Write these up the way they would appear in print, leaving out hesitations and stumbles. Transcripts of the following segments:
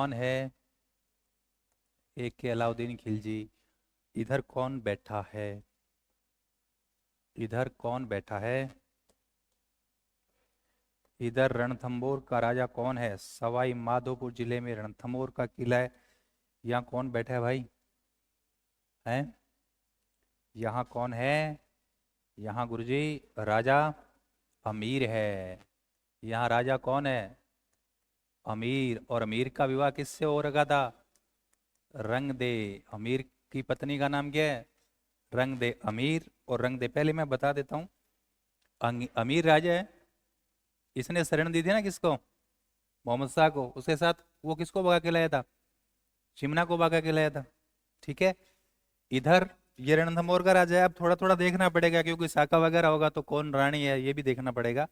कौन है? एक के अलाउद्दीन खिलजी। इधर कौन बैठा है? इधर कौन बैठा है? इधर रणथंभौर का राजा कौन है? सवाई माधोपुर जिले में रणथंभौर का किला है। यहाँ कौन बैठा है भाई? हैं? यहाँ कौन है? यहाँ गुरुजी राजा अमीर है। यहाँ राजा कौन है? अमीर। और अमीर का विवाह किससे हो रखा था? रंग दे। अमीर की पत्नी का नाम क्या है? रंग दे अमीर। और रंग दे, पहले मैं बता देता हूँ। अमीर राजा है। इसने शरण दी थी ना किसको? मोहम्मद शाह को। उसके साथ वो किसको भगा के लाया था? चिमना को भगा के लाया था। ठीक है। इधर ये रणथंभौर का राजा है। अब थोड़ा थोड़ा देखना पड़ेगा, क्योंकि साका वगैरह होगा तो कौन रानी है ये भी देखना पड़ेगा।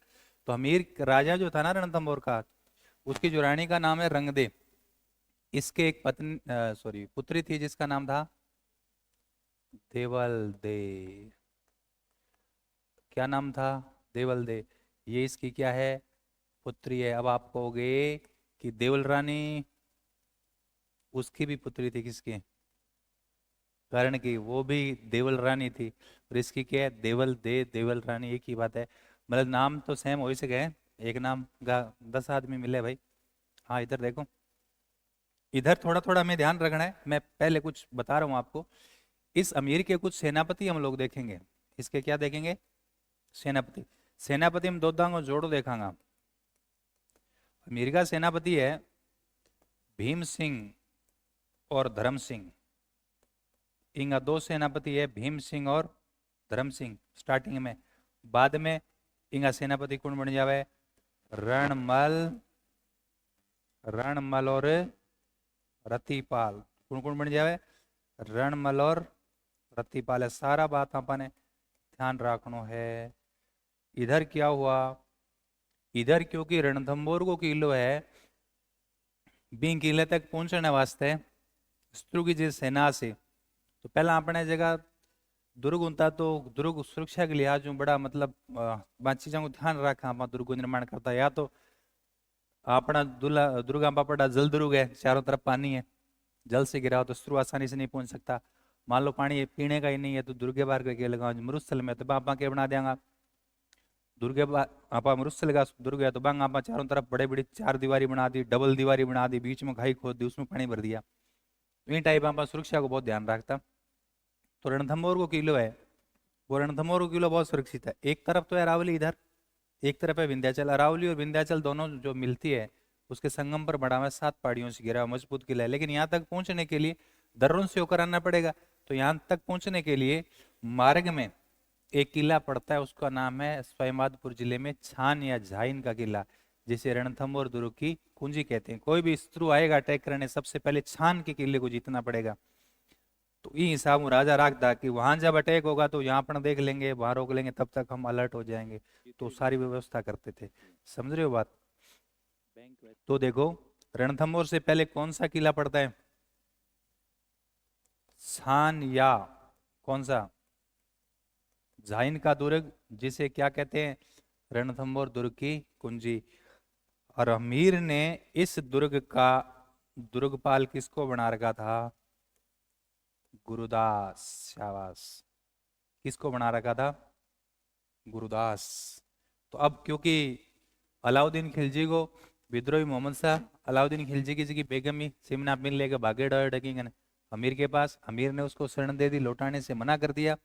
तो अमीर राजा जो था ना रणथंभौर का, उसकी जो रानी का नाम है रंगदे। इसके एक पत्नी सॉरी पुत्री थी जिसका नाम था देवल दे। क्या नाम था? देवल दे। ये इसकी क्या है? पुत्री है। अब आप कहोगे कि देवल रानी उसकी भी पुत्री थी, किसकी? कर्ण की। वो भी देवल रानी थी। और इसकी क्या है? देवल दे देवल रानी, एक ही बात है। मतलब नाम तो सेम हो ही सके। एक नाम का 10 आदमी मिले भाई। हाँ इधर देखो। इधर थोड़ा थोड़ा हमें ध्यान रखना है। मैं पहले कुछ बता रहा हूँ आपको। इस अमीर के कुछ सेनापति हम लोग देखेंगे। इसके क्या देखेंगे? सेनापति। सेनापति में दो दांगो जोड़ो देखांगा। अमीर का सेनापति है भीम सिंह और धर्म सिंह। इनका दो सेनापति है, भीम सिंह और धर्म सिंह स्टार्टिंग में। बाद में इनका सेनापति कौन बन जावे? रणमल। रणमल और रतिपाल। कौन कौन बन जावे? रणमल और रतिपाल है। सारा बात अपने ध्यान रखनो है। इधर क्या हुआ? इधर क्योंकि रणथंभौर को किलो है, बी किले तक पहुंचने वास्ते शत्रु की जी सेना से तो पहला अपने जगह दुर्ग होता। तो दुर्ग सुरक्षा के लिहाज बड़ा मतलब बात चीजों को ध्यान रखा आप दुर्ग को निर्माण करता। या तो अपना दुर्गा पापड़ा जल दुर्ग है, चारों तरफ पानी है, जल से घिरा हो तो शत्रु आसानी से नहीं पहुंच सकता। मान लो पानी पीने का ही नहीं है तो दुर्गे बार करके लगा मरुस्थल में, तो आपा के बना देंगे दुर्गे आपा मरुस्थल का दुर्ग है तो बांग आपा चारों तरफ बड़े बड़ी चार दीवारी बना दी, डबल दीवारी बना दी, बीच में खाई खोद दी, उसमें पानी भर दिया। इन टाइप आपा सुरक्षा को बहुत ध्यान रखता। तो रणथंभौर को किलो है, वो रणथंभौर को किलो बहुत सुरक्षित है। एक तरफ तो है अरावली, इधर एक तरफ है विंध्याचल। अरावली और विंध्याचल दोनों जो मिलती है उसके संगम पर बड़ा हुआ 7 पहाड़ियों से घिरा हुआ मजबूत किला है। लेकिन यहाँ तक पहुंचने के लिए दर्रों से होकर आना पड़ेगा। तो यहाँ तक पहुंचने के लिए मार्ग में एक किला पड़ता है, उसका नाम है स्वयंमाधपुर जिले में छान या झाइन का किला, जिसे रणथंभौर दुर्ग की कुंजी कहते हैं। कोई भी शत्रु आएगा अटैक करने, सबसे पहले छान के किले को जीतना पड़ेगा। तो ये हिसाब राजा रखता कि वहां जब अटैक होगा तो यहाँ पर देख लेंगे, वहां रोक लेंगे, तब तक हम अलर्ट हो जाएंगे। तो सारी व्यवस्था करते थे। समझ रहे हो बात? तो देखो रणथंभौर से पहले कौन सा किला पड़ता है? छान या कौन सा? झाइन का दुर्ग, जिसे क्या कहते हैं? रणथंभौर दुर्ग की कुंजी। और अमीर ने इस दुर्ग का दुर्गपाल किसको बना रखा था? गुरुदास। शाबाश। किसको बना रखा था? गुरुदास। तो अब क्योंकि अलाउद्दीन खिलजी को विद्रोही मोहम्मद शाह अलाउद्दीन खिलजी की जगह बेगम ही सिमना पिन लेके भागे डकेंगे अमीर के पास। अमीर ने उसको शरण दे दी, लौटाने से मना कर दिया।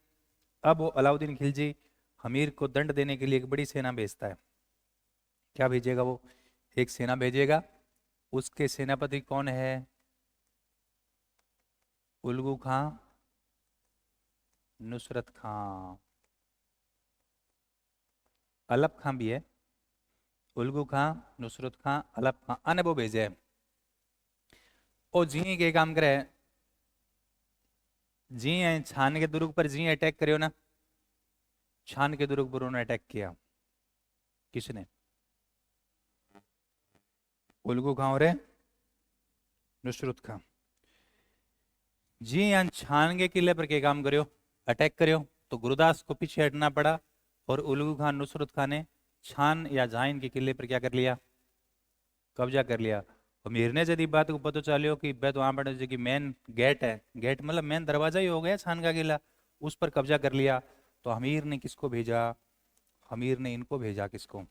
अब वो अलाउद्दीन खिलजी अमीर को दंड देने के लिए एक बड़ी सेना भेजता है। क्या भेजेगा वो? एक सेना भेजेगा। उसके सेनापति कौन है? उल्गू खां, नुसरत खां, अलप खां भी है। उल्गू खां, नुसरत खां, अलप खां, आने वो भेजे। ओ जी के काम करे, जी है छान के दुर्ग पर जी अटैक करियो ना। छान के दुर्ग पर उन्होंने अटैक किया। किसने? उल्गू खां और नुसरत खां। जी यहाँ छान के किले पर क्या काम करियो? अटैक करियो। तो गुरुदास को पीछे हटना पड़ा और उल्गू खान नुसरत खान ने छान या झाइन के किले पर क्या कर लिया? कब्जा कर लिया। अमीर ने यदि बात को पता चलियो कि बे तो वहां पर जो कि मेन गेट है, गेट मतलब मेन दरवाजा ही हो गया छान का किला, उस पर कब्जा कर लिया। तो अमीर ने किसको भेजा, अमीर ने इनको भेजा, किसको,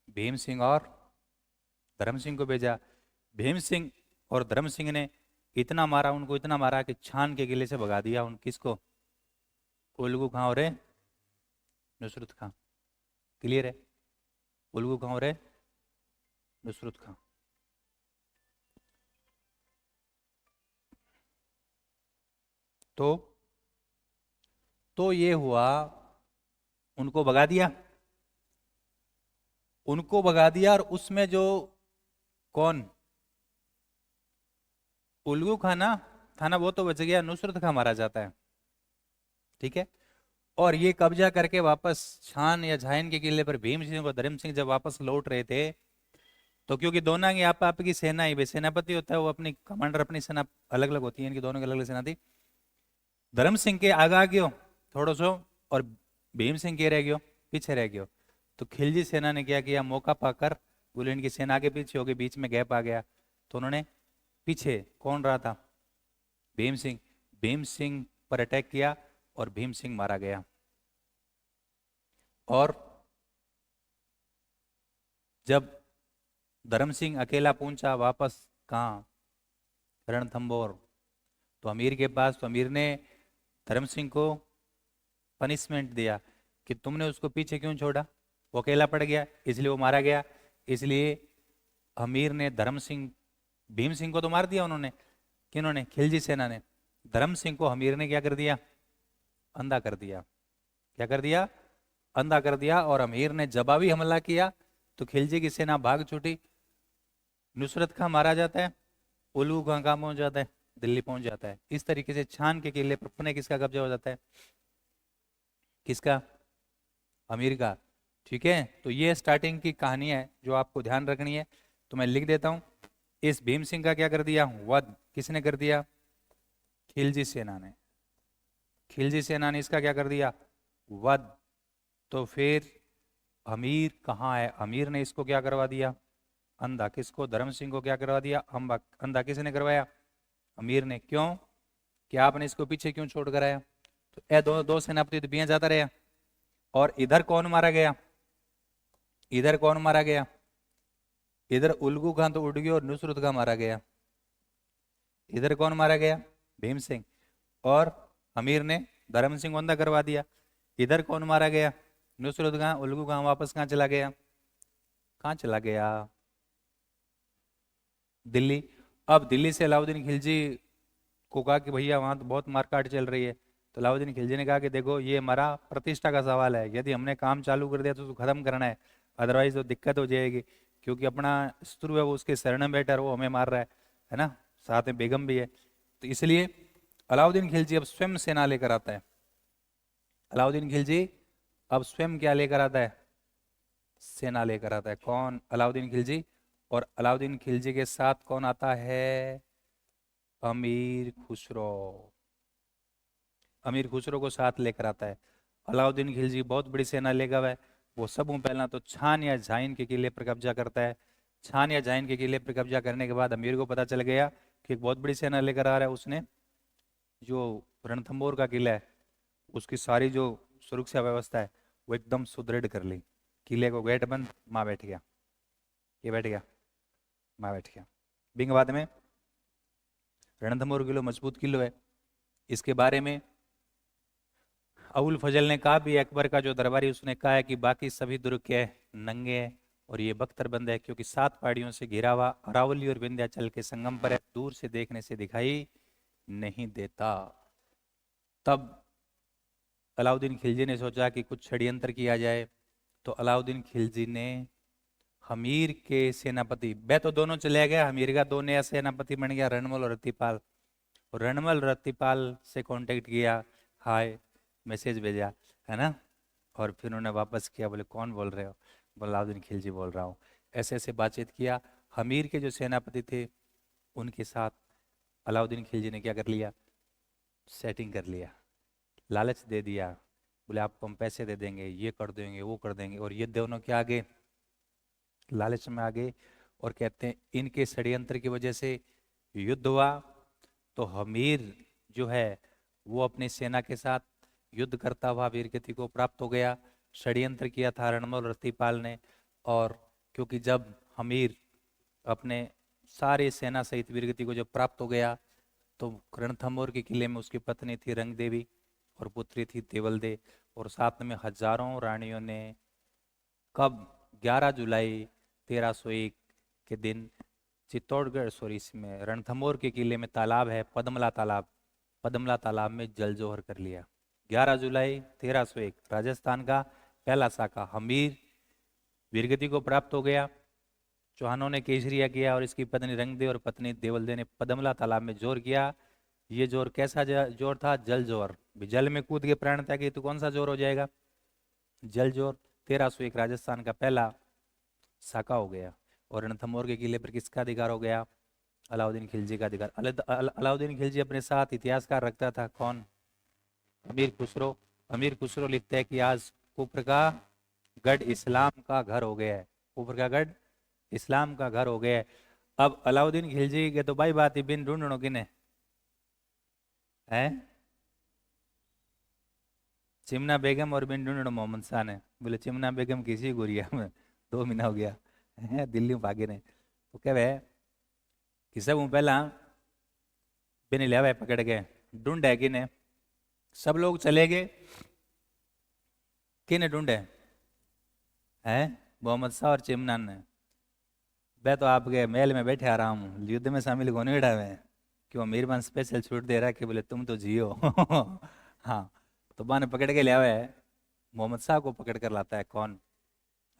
भीम सिंह और धर्म सिंह को भेजा। भीम सिंह और धर्म सिंह ने इतना मारा उनको, इतना मारा कि छान के किले से भगा दिया उन किसको, उल्गू खां और नुसरत खां। क्लियर है, उल्गू खां और नुसरत खां। तो ये हुआ, उनको भगा दिया, उनको भगा दिया। और उसमें जो कौन, उल्गू खाना था ना, वो तो बच गया, नुसरत खां मारा जाता है। ठीक है। और ये कब्जा करके वापस छान या झाइन के किले पर भीम सिंह और धर्म सिंह जब वापस लौट रहे थे, तो क्योंकि दोनों की आप की सेना ही, सेनापति होता है वो अपनी कमांडर, अपनी सेना अलग अलग होती है, इनकी दोनों की अलग अलग सेना थी। धर्म सिंह के आगा गयो थोड़ो सो, और भीम सिंह के रह गयो, पीछे रह गयो। तो खिलजी सेना ने क्या किया, मौका पाकर, बोले इनकी सेना आगे पीछे हो गई, बीच में गैप आ गया, तो उन्होंने पीछे, कौन रहा था, भीम सिंह, भीम सिंह पर अटैक किया और भीम सिंह मारा गया। और जब धर्म सिंह अकेला पहुंचा वापस, कहाँ, रणथंबोर, तो अमीर के पास, तो अमीर ने धर्म सिंह को पनिशमेंट दिया कि तुमने उसको पीछे क्यों छोड़ा, वो अकेला पड़ गया इसलिए वो मारा गया। इसलिए अमीर ने धर्म सिंह, भीम सिंह को तो मार दिया उन्होंने, किन्होंने, खिलजी सेना ने। धर्म सिंह को अमीर ने क्या कर दिया, अंधा कर दिया। क्या कर दिया, अंधा कर दिया। और अमीर ने जवाबी हमला किया तो खिलजी की सेना भाग छूटी, नुसरत खां मारा जाता है, उल्लू खां कहाँ पहुंच जाता है, दिल्ली पहुंच जाता है। इस तरीके से छान के किले पर पुनः किसका कब्जा हो जाता है, किसका, अमीर का। ठीक है। तो ये स्टार्टिंग की कहानी है जो आपको ध्यान रखनी है। तो मैं लिख देता हूं, इस भीम सिंह का क्या कर दिया, वध किसने कर दिया, खिलजी सेना ने, खिलजी सेना ने इसका क्या कर दिया, वध। तो फिर अमीर कहाँ है, अमीर ने इसको क्या करवा दिया, अंधा, किसको, धर्म सिंह को क्या करवा दिया, अंधा। किसने करवाया, अमीर ने। क्यों, कि आपने इसको पीछे क्यों छोड़ कर आया। तो ए दो दो सेनापति तो बिया जाता रहा। और इधर कौन मारा गया, इधर कौन मारा गया, इधर उल्गू खां तो उड़ गया और नुसरत खां मारा गया। इधर कौन मारा गया, भीम सिंह, और अमीर ने धर्म सिंह को अंधा करवा दिया। इधर कौन मारा गया, नुसरत खां, उल्गू खां वापस कहाँ चला गया, कहाँ चला गया, दिल्ली। अब दिल्ली से अलाउद्दीन खिलजी को कहा कि भैया वहां तो बहुत मारकाट चल रही है। तो अलाउद्दीन खिलजी ने कहा कि देखो ये हमारा प्रतिष्ठा का सवाल है, यदि हमने काम चालू कर दिया तो उसको खत्म करना है, अदरवाइज तो दिक्कत हो जाएगी। क्योंकि अपना शत्रु है वो उसके शरण में बैठा है, वो हमें मार रहा है ना, साथ में बेगम भी है। तो इसलिए अलाउद्दीन खिलजी अब स्वयं सेना लेकर आता है। अलाउद्दीन खिलजी अब स्वयं क्या लेकर आता है, सेना लेकर आता है। कौन, अलाउद्दीन खिलजी। और अलाउद्दीन खिलजी के साथ कौन आता है, अमीर खुसरो। अमीर खुसरो को साथ लेकर आता है। अलाउद्दीन खिलजी बहुत बड़ी सेना लेकर हुआ है। वो सबों पहला तो छान या झाइन के किले पर कब्जा करता है। छान या झाइन के किले पर कब्जा करने के बाद अमीर को पता चल गया कि एक बहुत बड़ी सेना लेकर आ रहा है। उसने जो रणथंबोर का किला है उसकी सारी जो सुरक्षा व्यवस्था है वो एकदम सुदृढ़ कर ली। किले को गेट बंद, माँ बैठ गया, ये बैठ गया, माँ बैठ गया। बिंग बाद में रणथंबोर किलो मजबूत किलो है। इसके बारे में अबुल फजल ने कहा भी, अकबर का जो दरबारी उसने कहा है कि बाकी सभी दुर्ग के नंगे हैं और ये बख्तरबंद है क्योंकि 7 पहाड़ियों से घिरा हुआ अरावली और विंध्याचल के संगम पर है, दूर से देखने से दिखाई नहीं देता। तब अलाउद्दीन खिलजी ने सोचा कि कुछ षड्यंत्र किया जाए। तो अलाउद्दीन खिलजी ने हमीर के सेनापति, वे तो दोनों चले गए, हमीर का दो नया सेनापति बन गया, रणमल और रत्तीपाल। और रणमल रत्तीपाल से कांटेक्ट किया, हाय मैसेज भेजा, है ना। और फिर उन्होंने वापस किया, बोले कौन बोल रहे हो, बोला अलाउद्दीन खिलजी बोल रहा हूँ। ऐसे ऐसे बातचीत किया। हमीर के जो सेनापति थे उनके साथ अलाउद्दीन खिलजी ने क्या कर लिया, सेटिंग कर लिया, लालच दे दिया। बोले आपको हम पैसे दे देंगे, ये कर देंगे, वो कर देंगे। और ये दोनों क्या आगे, लालच में आ गए और कहते हैं इनके षड्यंत्र की वजह से युद्ध हुआ। तो हमीर जो है वो अपनी सेना के साथ युद्ध करता हुआ वीरगति को प्राप्त हो गया। षड्यंत्र किया था रणमल रतिपाल ने। और क्योंकि जब हमीर अपने सारे सेना सहित वीरगति को जब प्राप्त हो गया तो रणथंभौर के किले में उसकी पत्नी थी रंग देवी और पुत्री थी देवल दे, और साथ में हजारों रानियों ने कब 11 जुलाई 1301 के दिन चित्तौड़गढ़ इसमें रणथंभौर के किले में तालाब है पद्मला तालाब में जल जोहर कर लिया। 11 जुलाई 1301 राजस्थान का पहला साका हमीर वीरगति को प्राप्त हो गया। चौहानों ने केसरिया किया और इसकी पत्नी रंगदे और पत्नी देवलदे ने पद्मला तालाब में जोर किया। ये जोर कैसा जोर था? जल जोर। जल में कूद के प्राण त्यागे तो कौन सा जोर हो जाएगा? जल जोर। 1301 राजस्थान का पहला साका हो गया। और रणथंभौर के किले पर किसका अधिकार हो गया? अलाउद्दीन खिलजी का अधिकार। अलाउद्दीन खिलजी अपने साथ इतिहासकार रखता था कौन? अमीर खुसरो। अमीर खुसरो लिखते हैं कि आज कुफर का गढ़ इस्लाम का घर हो गया है। कुफर का गढ़ इस्लाम का घर हो गया है। अब अलाउद्दीन खिलजी के तो भाई बात ही बिन ढूंढनो किने है? चिमना बेगम और बिन ढूंढनो मोहम्मद शाह ने। बोले चिमना बेगम किसी गुरिया में 2 महीना हो गया है दिल्ली में भागे ने। तो कह कि सब पहला बिन लिया पकड़ के ढूंढे किने। सब लोग चले गए, किने ढूंढे है? मोहम्मद शाह और चिमनान ने। मैं तो आपके महल में बैठे आराम हूँ, युद्ध में शामिल होने बैठा हुए हैं। क्यों मेहरबान स्पेशल छूट दे रहा है कि बोले तुम तो जियो हाँ। तो बा ने पकड़ के लिया हुआ है। मोहम्मद शाह को पकड़ कर लाता है कौन?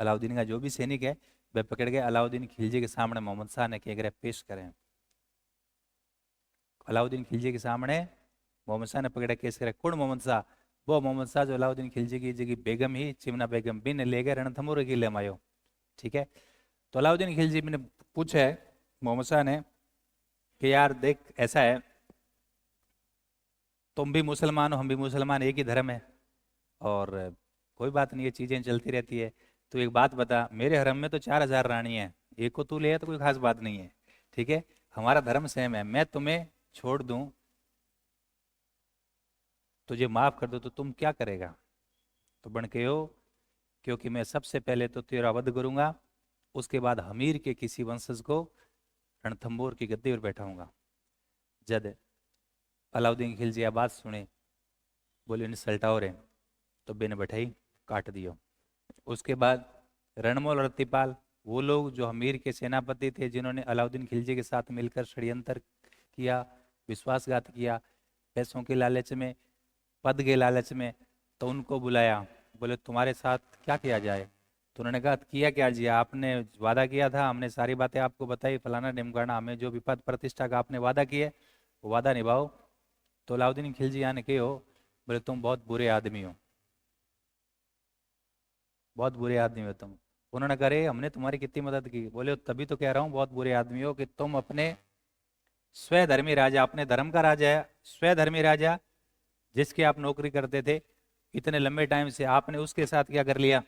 अलाउद्दीन का जो भी सैनिक है वह पकड़ के अलाउद्दीन खिलजी के सामने मोहम्मद शाह ने कह पेश करें। अलाउद्दीन खिलजी के सामने मोहम्मद शाह ने पकड़ा केस करे। कौन मोहम्मद शाह? वो मोहम्मद शाह जो अलाउद्दीन खिलजी की जगह बेगम ही चिमना बेगम बिन ले गए रणथंभौर किले में आयो। ठीक है। तो अलाउद्दीन खिलजी ने पूछा है मोहम्मद शाह ने कि यार देख ऐसा है, तुम भी मुसलमान हो हम भी मुसलमान, एक ही धर्म है और कोई बात नहीं, ये चीजें चलती रहती है। तो एक बात बता, मेरे हरम में तो 4000 रानी है, एक को तू ले तो कोई खास बात नहीं है। ठीक है, हमारा धर्म सेम है, मैं तुम्हें छोड़ दूं तुझे माफ कर दो तो तुम क्या करेगा? तो बन के हो, क्योंकि मैं सबसे पहले तो तेरा वध करूंगा, उसके बाद हमीर के किसी वंशज को रणथंभौर की गद्दी पर बैठाऊंगा। जद अलाउद्दीन खिलजी बात सुने, बोले इंसल्टा हो रहे, तो बेने बैठाई काट दियो। उसके बाद रणमल और रतिपाल वो लोग जो हमीर के सेनापति थे, जिन्होंने अलाउद्दीन खिलजी के साथ मिलकर षड्यंत्र किया, विश्वासघात किया, पैसों के लालच में, पद के लालच में, तो उनको बुलाया। बोले तुम्हारे साथ क्या किया जाए? तो उन्होंने कहा किया क्या जी, आपने वादा किया था, हमने सारी बातें आपको बताई, फलाना ढिमकाना, हमें जो भी पद प्रतिष्ठा का आपने वादा किया वो वादा निभाओ। तो अलाउद्दीन खिलजी आने के हो, बोले तुम बहुत बुरे आदमी हो, बहुत बुरे आदमी हो तुम। उन्होंने कहा अरे हमने तुम्हारी कितनी मदद की? बोले तभी तो कह रहा हूँ बहुत बुरे आदमी हो कि तुम अपने स्वधर्मी राजा, अपने धर्म का राजा है, स्वधर्मी राजा जिसकी आप नौकरी करते थे इतने लंबे टाइम से, आपने उसके साथ क्या कर लिया?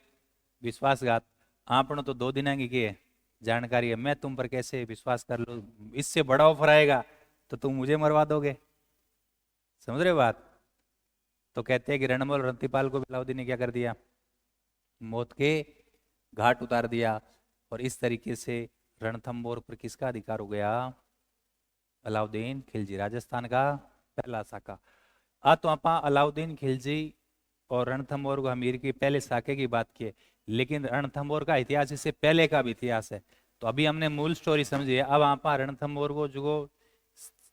विश्वासघात। आपने तो 2 दिन की किए जानकारी है, मैं तुम पर कैसे विश्वास कर लूं? इससे बड़ा ऑफर आएगा तो तुम मुझे मरवा दोगे। समझ रहे हो बात? तो कहते हैं कि रणमल और रंतिपाल को अलाउद्दीन ने क्या कर दिया? मौत के घाट उतार दिया। और इस तरीके से रणथंभौर पर किसका अधिकार हो गया? अलाउद्दीन खिलजी, राजस्थान का पहला साका। तो आप अलाउद्दीन खिलजी और रणथंभौर को हमीर की पहले साके की बात की, लेकिन रणथंभौर का इतिहास इससे पहले का भी इतिहास है। तो अभी हमने मूल स्टोरी समझी है, अब आप रणथंभौर को जो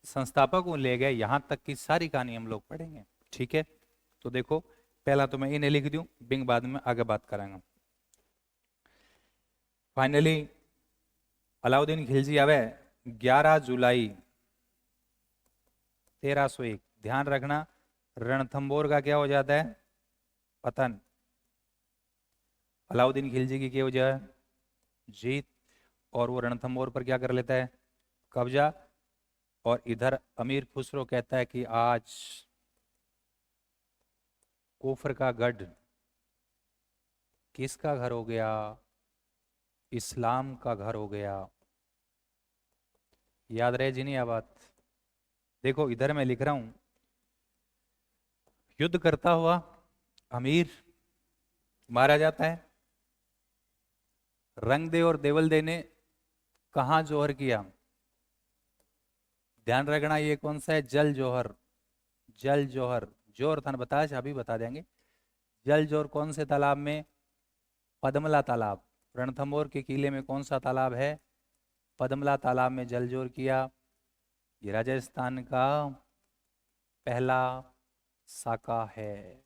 संस्थापक को ले गए, यहां तक की सारी कहानी हम लोग पढ़ेंगे। ठीक है, तो देखो पहला तो मैं इन्हें लिख दूं, बिंग बाद में आगे बात करेंगे। फाइनली अलाउद्दीन खिलजी आवे 11 जुलाई 1301। ध्यान रखना रणथंभौर का क्या हो जाता है? पतन। अलाउद्दीन खिलजी की क्या वजह है? जीत। और वो रणथंभौर पर क्या कर लेता है? कब्जा। और इधर अमीर खुसरो कहता है कि आज कुफर का गढ़ किसका घर हो गया? इस्लाम का घर हो गया। याद रहे जी नहीं यह बात? देखो इधर मैं लिख रहा हूं, युद्ध करता हुआ अमीर मारा जाता है। रंग दे और देवल दे ने कहां जोहर किया? ध्यान रखना ये कौन सा है? जल जोहर। जल जोहर। जोर था बताया, अभी बता देंगे। जल जोहर कौन से तालाब में? पद्मला तालाब। रणथंभौर के किले में कौन सा तालाब है? पद्मला तालाब में जल जोहर किया। ये राजस्थान का पहला साका है।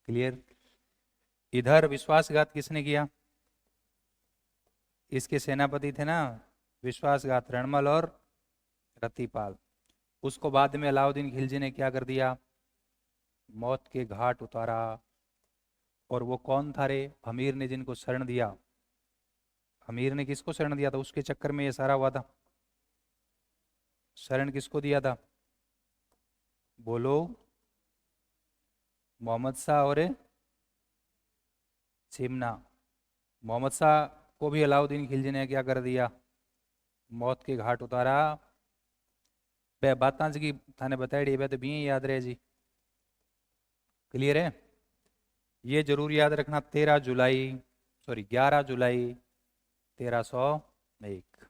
क्लियर? इधर विश्वासघात किसने किया? इसके सेनापति थे ना विश्वासघात, रणमल और रतिपाल। उसको बाद में अलाउद्दीन खिलजी ने क्या कर दिया? मौत के घाट उतारा। और वो कौन था रे? अमीर ने जिनको शरण दिया। अमीर ने किसको शरण दिया था? उसके चक्कर में ये सारा हुआ था। शरण किसको दिया था? बोलो। मोहम्मद शाह और चिमना। मोहम्मद शाह को भी अलाउद्दीन खिलजी ने क्या कर दिया? मौत के घाट उतारा। बे बातां जी थाने बताई बे तो भी याद रहे जी। क्लियर है? ये जरूर याद रखना, 13 जुलाई, सॉरी 11 जुलाई 1301।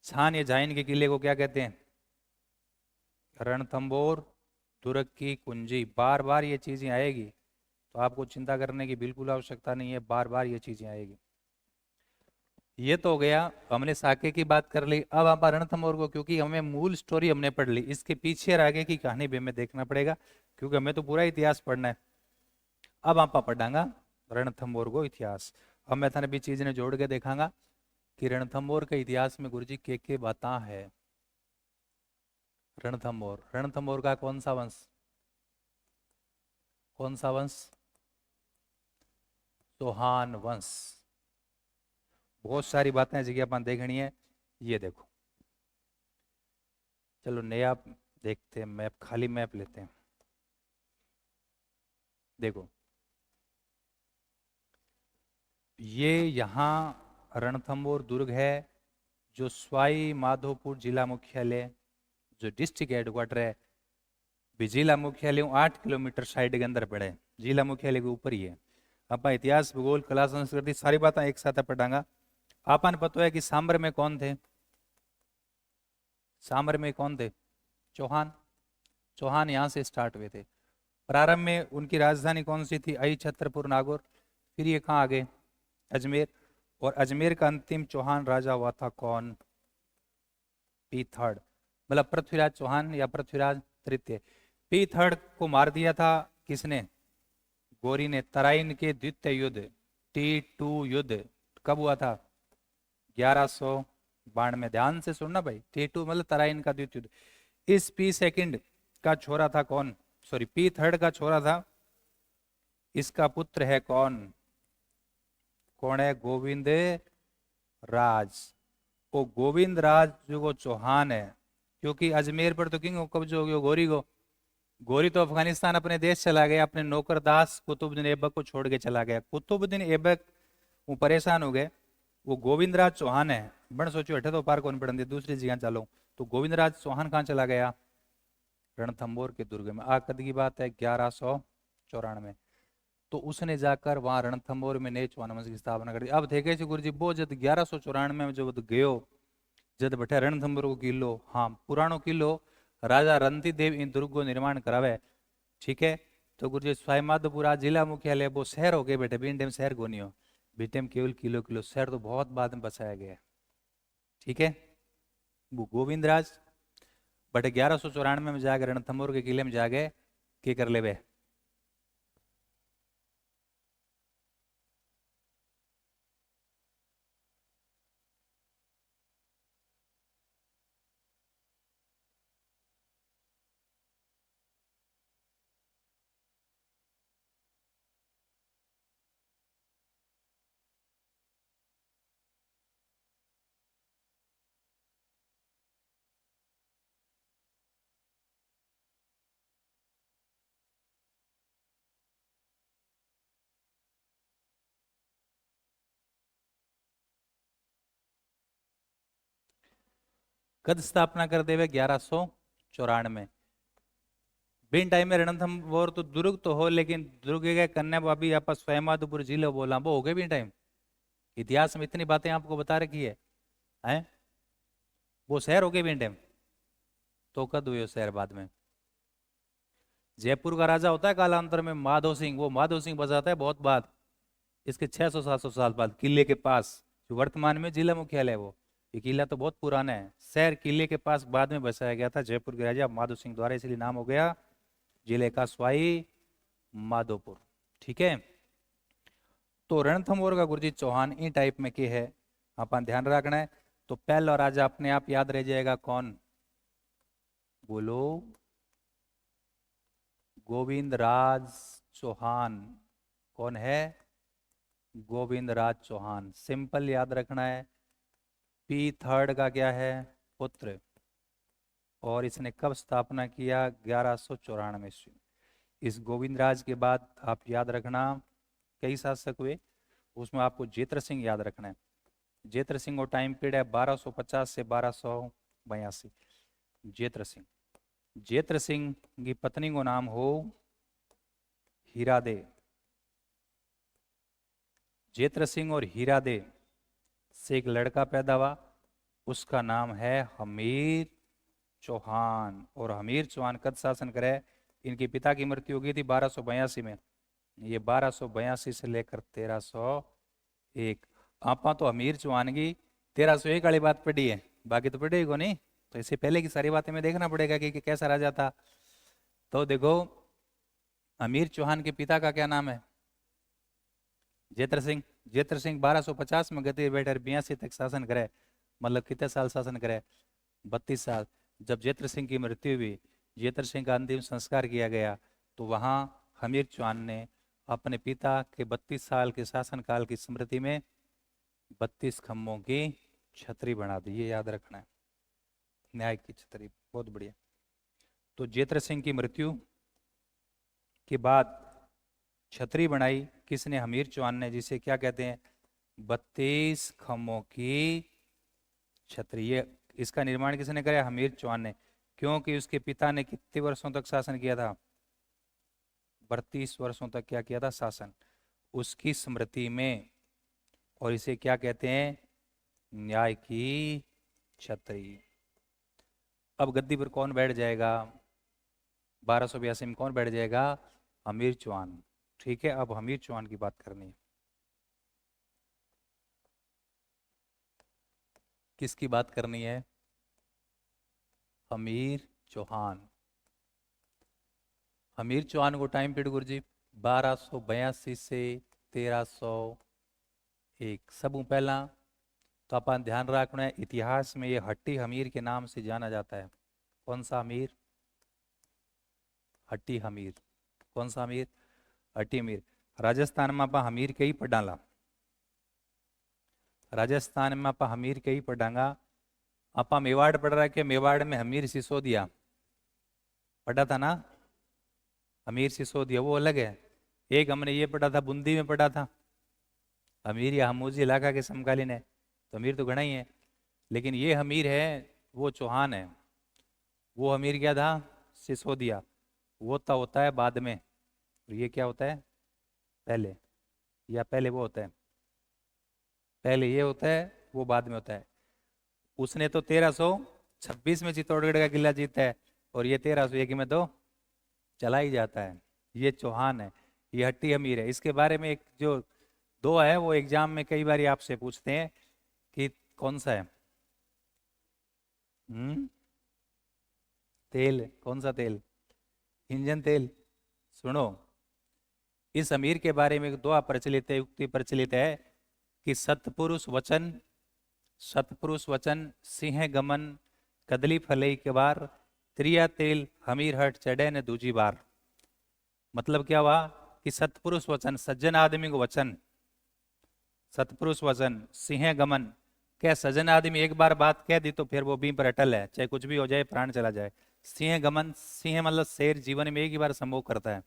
छान या जाइन के किले को क्या कहते हैं? रणथंभौर दुर्ग की कुंजी। बार बार ये चीजें आएगी तो आपको चिंता करने की बिल्कुल आवश्यकता नहीं है, बार बार ये चीजें आएगी। ये तो हो गया, हमने साके की बात कर ली। अब आप रणथंभौर को, क्योंकि हमें मूल स्टोरी हमने पढ़ ली, इसके पीछे और आगे की कहानी भी हमें देखना पड़ेगा, क्योंकि हमें तो पूरा इतिहास पढ़ना है। अब आप पढ़ांगा रणथंभौर को इतिहास। अब मैं थाने भी चीज ने जोड़ के देखांगा कि रणथंभौर के इतिहास में गुरुजी के बाता है। रणथंभौर, रणथंभौर का कौन सा वंश? कौन सा वंश? चौहान वंश। बहुत सारी बातें जगह अपन देखनी है। ये देखो, चलो नया देखते हैं, मैप, खाली मैप लेते हैं। देखो ये यहाँ रणथंभौर दुर्ग है, जो सवाई माधोपुर जिला मुख्यालय, जो डिस्ट्रिक्ट हेडक्वार्टर है। भी जिला मुख्यालय 8 किलोमीटर साइड के अंदर पड़े, जिला मुख्यालय के ऊपर ही है। आप इतिहास, भूगोल, कला, संस्कृति सारी बातें एक साथ पढ़ांगा। आपन पता है कि सांबर में कौन थे? सांबर में कौन थे? चौहान। चौहान यहाँ से स्टार्ट हुए थे। प्रारंभ में उनकी राजधानी कौन सी थी? अहि छत्रपुर नागौर। फिर ये कहाँ आ गए? अजमेर। और अजमेर का अंतिम चौहान राजा हुआ था कौन? पी थर्ड, मतलब पृथ्वीराज चौहान या पृथ्वीराज तृतीय। पी थर्ड को मार दिया था किसने? गौरी ने। तराइन के द्वितीय युद्ध, T2 युद्ध कब हुआ था? 1192। ध्यान से सुनना भाई, T2 मतलब तराइन का द्वितीय युद्ध। इस पी सेकंड का छोरा था कौन? सॉरी, पी थर्ड का छोरा था, इसका पुत्र है कौन? कौन है? गोविंद राज। वो गोविंद राज जो वो चौहान है, क्योंकि अजमेर पर तो किंग कब्जा हो गया गोरी को। गोरी तो अफगानिस्तान अपने देश चला गया, अपने नौकर दास कुतुबुद्दीन ऐबक को छोड़ के चला गया। कुतुबुद्दीन ऐबक वो परेशान हो गए। वो गोविंद राज चौहान है, बन सोचो हटे तो पार कौन पढ़न दूसरी जगह चलो। तो गोविंद राज चौहान कहाँ चला गया? रणथंभौर के दुर्ग में। आ कद की बात है? 1194। तो उसने जाकर वहां रणथंभौर में नए चौहान वंश की स्थापना कर दी। अब देखे गुरु जी वो जब 1194 में जब गयो, जब बैठे रणथंभौर को किलो, हाँ पुरानो किलो, राजा रणतीदेव इन दुर्ग को निर्माण करावे। ठीक है, तो गुरु जी स्वाईमाधोपुर जिला मुख्यालय वो शहर हो गए बेटे, बीन टाइम शहर को नहीं हो, बी टाइम केवल किलो किलो शहर तो बहुत बाद में बसाया गया। ठीक है, वो गोविंद राज बट 1194 में जाकर रणथंभौर के किले में जाके के कर ले वे? कद स्थापना कर देवे 1194। बिन टाइम में रणथंभौर तो दुर्ग तो हो, लेकिन दुर्ग के कन्या भाभी आप स्वयंमाधुपुर जिले बोला वो हो गए बिन टाइम। इतिहास में इतनी बातें आपको बता रखी है, हैं? वो शहर हो गए बिन टाइम। तो कद हुए शहर बाद में। जयपुर का राजा होता है कालांतर में माधव सिंह, वो माधव सिंह बसाता है बहुत बाद, इसके 600-700 साल बाद, किले के पास जो वर्तमान में जिला मुख्यालय है वो। ये किला तो बहुत पुराना है, शहर किले के पास बाद में बसाया गया था जयपुर के राजा माधव सिंह द्वारा, इसलिए नाम हो गया जिले का स्वाई माधोपुर। ठीक है। तो रणथंभौर का गुरुजी चौहान इन टाइप में के है, अपन ध्यान रखना है। तो पहला राजा अपने आप याद रह जाएगा, कौन? बोलो। गोविंद राज चौहान। कौन है? गोविंद राज चौहान। सिंपल याद रखना है। पी थर्ड का क्या है? पुत्र। और इसने कब स्थापना किया? 1194 ईस्वी। इस गोविंद राज के बाद आप याद रखना कई शासक हुए, उसमें आपको जेत्र सिंह याद रखना है। जेत्र सिंह का टाइम पीरियड है 1250 से 1282। जेत्र सिंह। जेत्र सिंह की पत्नी को नाम हो हीरादे। जेत्र सिंह और हीरादे से एक लड़का पैदा हुआ, उसका नाम है हमीर चौहान। और हमीर चौहान कद शासन करे? इनके पिता की मृत्यु हो गई थी 1282 में, ये 1282 से लेकर 1301। आपा तो हमीर चौहान की 1301 वाली बात पढ़ी है, बाकी तो पढ़ेगी को नहीं, तो इससे पहले की सारी बातें में देखना पड़ेगा कि कैसा राजा था। तो देखो, हमीर चौहान के पिता का क्या नाम है? जेत्र सिंह। जेत्र सिंह 1250 में गद्दी बैठे 82 तक शासन करे, मतलब कितने साल शासन करे? 32 साल। जब जेत्र सिंह की मृत्यु हुई, जेत्र सिंह का अंतिम संस्कार किया गया, तो वहां हमीर चौहान ने अपने पिता के 32 साल के शासनकाल की स्मृति में 32 खम्भों की छतरी बना दी। ये याद रखना है, न्याय की छतरी। बहुत बढ़िया। तो जेत्र सिंह की मृत्यु के बाद छतरी बनाई किसने? हमीर चौहान ने, जिसे क्या कहते हैं? 32 खम्भों की छतरी। ये इसका निर्माण किसने कराया? हमीर चौहान ने। क्योंकि उसके पिता ने कितने वर्षों तक शासन किया था? 32 वर्षों तक क्या किया था? शासन। उसकी स्मृति में। और इसे क्या कहते हैं? न्याय की छतरी। अब गद्दी पर कौन बैठ जाएगा? 1282 में कौन बैठ जाएगा? हमीर चौहान। ठीक है। अब हमीर चौहान की बात करनी है। किसकी बात करनी है? हमीर चौहान। हमीर चौहान को टाइम पीरियड गुरुजी 1282 से 1301। सब पहला तो अपन ध्यान रखना है, इतिहास में ये हट्टी हमीर के नाम से जाना जाता है। कौन सा हमीर? हट्टी हमीर। कौन सा हमीर? हट्टी हमीर। राजस्थान में आप हमीर के ही पढ़ाला। राजस्थान में आप हमीर के ही पढ़ांगा। आप मेवाड़ पढ़ रहा है, मेवाड़ में हमीर सिसोदिया पढ़ा था ना? हमीर सिसोदिया वो अलग है। एक हमने ये पढ़ा था, बूंदी में पढ़ा था, हमीर या हमूजी इलाका के समकालीन है। तो हमीर तो घना ही है, लेकिन ये हमीर है वो चौहान है। वो हमीर क्या था? सिसोदिया। वो तो होता है बाद में, और ये क्या होता है? पहले। या पहले वो होता है? पहले ये होता है, वो बाद में होता है। उसने तो 1326 में चित्तौड़गढ़ का किला जीता है, और ये 1301 में तो चला ही जाता है। ये चौहान है, ये हट्टी अमीर है। इसके बारे में एक जो दो है वो एग्जाम में कई बार आपसे पूछते हैं कि कौन सा है। तेल, कौन सा तेल? इंजन तेल। सुनो, इस अमीर के बारे में एक दुआ प्रचलित है, उक्ति प्रचलित है कि सतपुरुष वचन, सतपुरुष वचन सिंह गमन कदली फलई के बार, त्रिया तेल हमीर हट चढ़े ने दूजी बार। मतलब क्या हुआ कि सतपुरुष वचन, सज्जन आदमी को वचन, सतपुरुष वचन सिंह गमन, क्या सज्जन आदमी एक बार बात कह दी तो फिर वो बीम पर अटल है, चाहे कुछ भी हो जाए, प्राण चला जाए। सिंह गमन, सिंह मतलब शेर जीवन में एक ही बार संभोग करता है।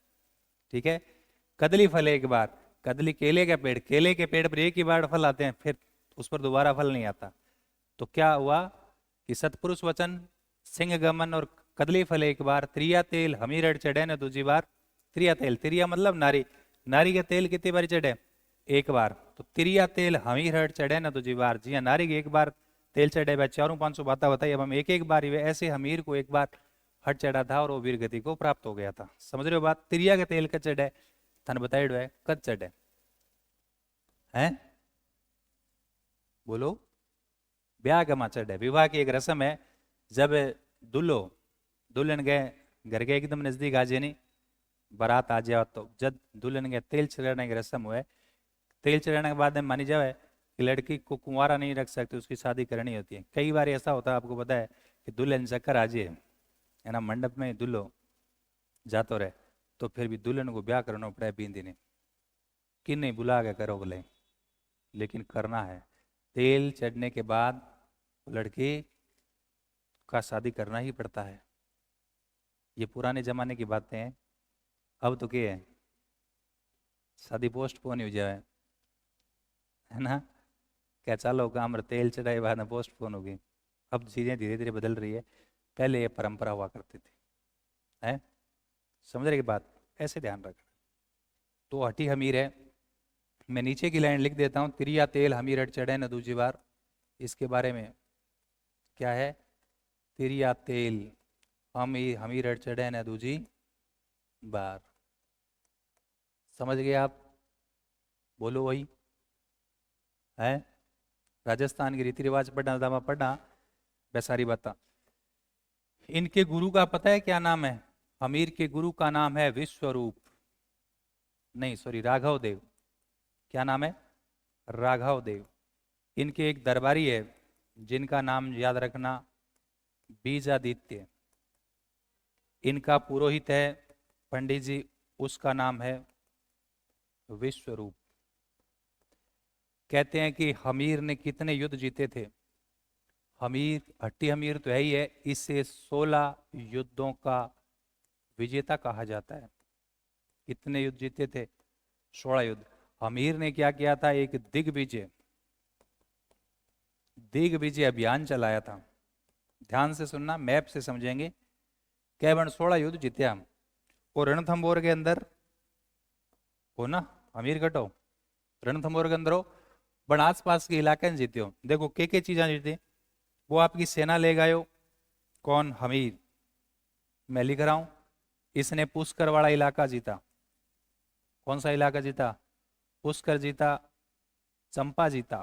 ठीक है। कदली फल एक बार, कदली केले का पेड़, केले के पेड़ पर एक ही बार फल आते हैं, फिर उस पर दोबारा फल नहीं आता। तो क्या हुआ कि सतपुरुष वचन सिंह गमन और कदली फल एक बार, त्रिया तेल हमीरड़ चढ़े न दूजी बार। त्रिया तेल, त्रिया मतलब नारी, नारी के तेल कितनी बार चढ़े? एक बार। तो त्रिया तेल हमीरड़ चढ़े न दूजी बार, जी हाँ, नारी के एक बार तेल चढ़े। भाई 400-500 बातें बताई, अब हम एक एक बार ऐसे हमीर को एक बार हट चढ़ा था और वो वीर गति को प्राप्त हो गया था। समझ रहे हो बात? त्रिया के तेल कद चढ़े, थन बताइड है कद चढ़े हैं, बोलो। ब्याह गमा चढ़े, विवाह की एक रस्म है, जब दुल्हो दुल्हन गए घर के एकदम नजदीक आ जाए, नहीं बारात आ जाओ, तो जब दुल्हन के तेल चढ़ाने की रस्म हुए, तेल चढ़ाने के बाद मानी जाए कि लड़की को कुंवारा नहीं रख सकते, उसकी शादी करनी होती है। कई बार ऐसा होता है, आपको पता है, कि दुल्हन चक्कर आ जाए है ना, मंडप में दुल्हो जातो रहे, तो फिर भी दुल्हन को ब्याह करना पड़े 20 दिन, कि नहीं बुला के करो बोले, लेकिन करना है। तेल चढ़ने के बाद लड़की का शादी करना ही पड़ता है। ये पुराने जमाने की बातें हैं। अब तो क्या है, शादी पोस्टपोन हो जाए है ना, क्या चालो काम तेल चढ़ाए बाद में पोस्टपोन हो गई। अब चीजें धीरे धीरे बदल रही है, पहले ये परंपरा हुआ करती थी है। समझ रहे की बात? ऐसे ध्यान रखना। तो हटी हमीर है, मैं नीचे की लाइन लिख देता हूं, त्रिया तेल हमीर हट चढ़े न दूजी बार। इसके बारे में क्या है? त्रिया तेल हमीर हट चढ़े न दूजी बार। समझ गए आप? बोलो वही है। राजस्थान के रीति रिवाज पढ़ना दामा पढ़ना, वह सारी बात। इनके गुरु का पता है क्या नाम है? हमीर के गुरु का नाम है विश्वरूप, नहीं सॉरी राघव देव। क्या नाम है? राघव देव। इनके एक दरबारी है जिनका नाम याद रखना बीजादित्य। इनका पुरोहित है पंडित जी, उसका नाम है विश्वरूप। कहते हैं कि हमीर ने कितने युद्ध जीते थे? हमीर, हट्टी हमीर तो है ही है, इसे 16 युद्धों का विजेता कहा जाता है। कितने युद्ध जीते थे? 16 युद्ध। हमीर ने क्या किया था? एक दिग्विजय अभियान चलाया था। ध्यान से सुनना, मैप से समझेंगे। केवल 16 युद्ध जीते हम, और रणथंबोर के अंदर हो ना, हमीर कटो रणथंबोर के अंदर हो, बन आस पास के इलाके में जीते हो। देखो के चीजा जीते, वो आपकी सेना ले गए हो। कौन? हमीर। मैं लिख रहा हूं, इसने पुष्कर वाला इलाका जीता। कौन सा इलाका जीता? पुष्कर जीता, चंपा जीता,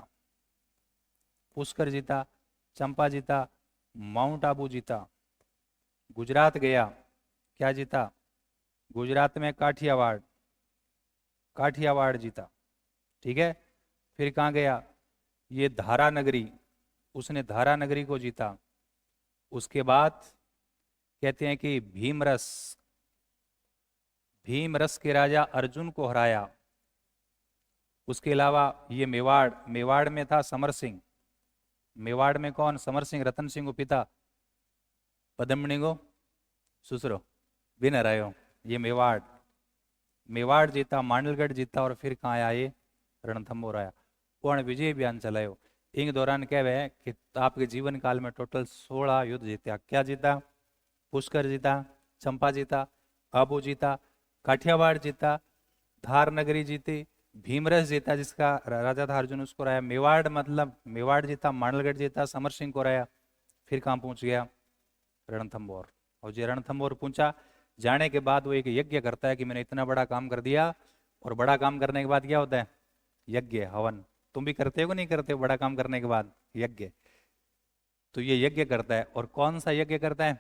पुष्कर जीता, चंपा जीता, माउंट आबू जीता। गुजरात गया, क्या जीता? गुजरात में काठियावाड़, काठियावाड़ जीता। ठीक है। फिर कहाँ गया? ये धारा नगरी, उसने धारा नगरी को जीता। उसके बाद कहते हैं कि भीमरस, भीमरस के राजा अर्जुन को हराया। उसके अलावा ये मेवाड़, मेवाड़ में था समर सिंह। मेवाड़ में कौन? समर सिंह, रतन सिंह को पिता, पदमणि को सुसरो, विनर आयो। ये मेवाड़, मेवाड़ जीता, मांडलगढ़ जीता, और फिर कहाँ आया? ये रणथंबोर आया। कौन? विजय अभियान चलायो। इन दौरान क्या है कि आपके जीवन काल में टोटल 16 युद्ध जीता। क्या जीता? पुष्कर जीता, चंपा जीता, आबू जीता, काठियावाड़ जीता, धार नगरी जीती, भीमरस जीता जिसका राजा था अर्जुन, उसको राया। मेवाड़ मतलब मेवाड़ जीता, मांडलगढ़ जीता, समर सिंह को राया। फिर कहाँ पहुंच गया? रणथंबोर। और जो रणथंबोर पहुंचा, जाने के बाद वो एक यज्ञ करता है कि मैंने इतना बड़ा काम कर दिया। और बड़ा काम करने के बाद क्या होता है? यज्ञ, हवन। तुम भी करते हो कि नहीं करते हो बड़ा काम करने के बाद यज्ञ? तो ये यज्ञ करता है। और कौन सा यज्ञ करता है?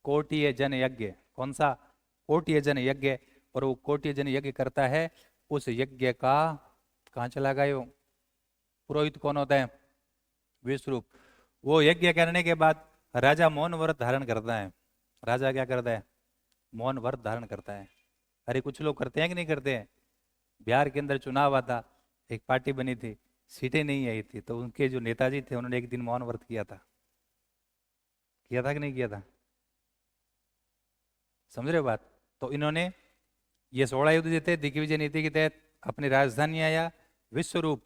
कोटिय जन यज्ञ। कौन सा? कोटिय जन यज्ञ। और वो कोटिय जन यज्ञ करता है, उस यज्ञ का कहाँ चला गया? वो पुरोहित कौन होता है? विश्वरूप। वो यज्ञ करने के बाद राजा मौन व्रत धारण करता है। राजा क्या करता है? मौन व्रत धारण करता है। अरे कुछ लोग करते हैं कि नहीं करते हैं? बिहार के अंदर चुनाव आता, एक पार्टी बनी थी, सीटें नहीं आई थी, तो उनके जो नेताजी थे उन्होंने एक दिन मौन व्रत किया था। किया था कि नहीं किया था? समझ रहे हो बात? तो इन्होंने ये 16 युद्ध जीते, दिग्विजय नीति के तहत अपनी राजधानी आया। विश्वरूप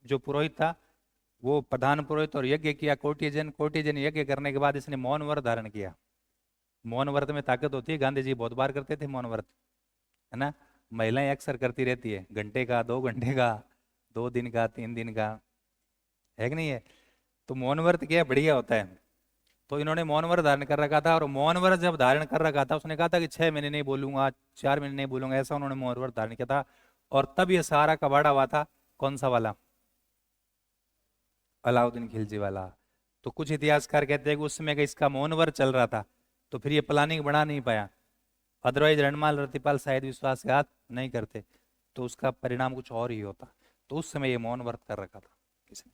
जो पुरोहित था, वो प्रधान पुरोहित और यज्ञ किया, कोटिजन यज्ञ करने के बाद इसने मौन व्रत धारण किया। मौन व्रत में ताकत होती है, गांधी जी बहुत बार करते थे मौन व्रत, है ना। महिलाएं अक्सर करती रहती है, घंटे का, 2 घंटे का, 2 दिन का, 3 दिन का, है कि नहीं है। तो मौन व्रत क्या बढ़िया होता है। तो इन्होंने मौन व्रत धारण कर रखा था, और मौन व्रत जब धारण कर रखा था उसने कहा था कि 6 महीने नहीं बोलूंगा, 4 महीने नहीं बोलूंगा, ऐसा उन्होंने मौन व्रत धारण किया था। और तब ये सारा कबाड़ा हुआ था, कौन सा वाला, अलाउद्दीन खिलजी वाला। तो कुछ इतिहासकार कहते हैं कि उस समय का इसका मौन व्रत चल रहा था, तो फिर ये प्लानिंग बना नहीं पाया। अदरवाइज रणमाल रतिपाल शायद विश्वासघात नहीं करते, तो उसका परिणाम कुछ और ही होता। तो उस समय ये मौन व्रत कर रखा था इसने,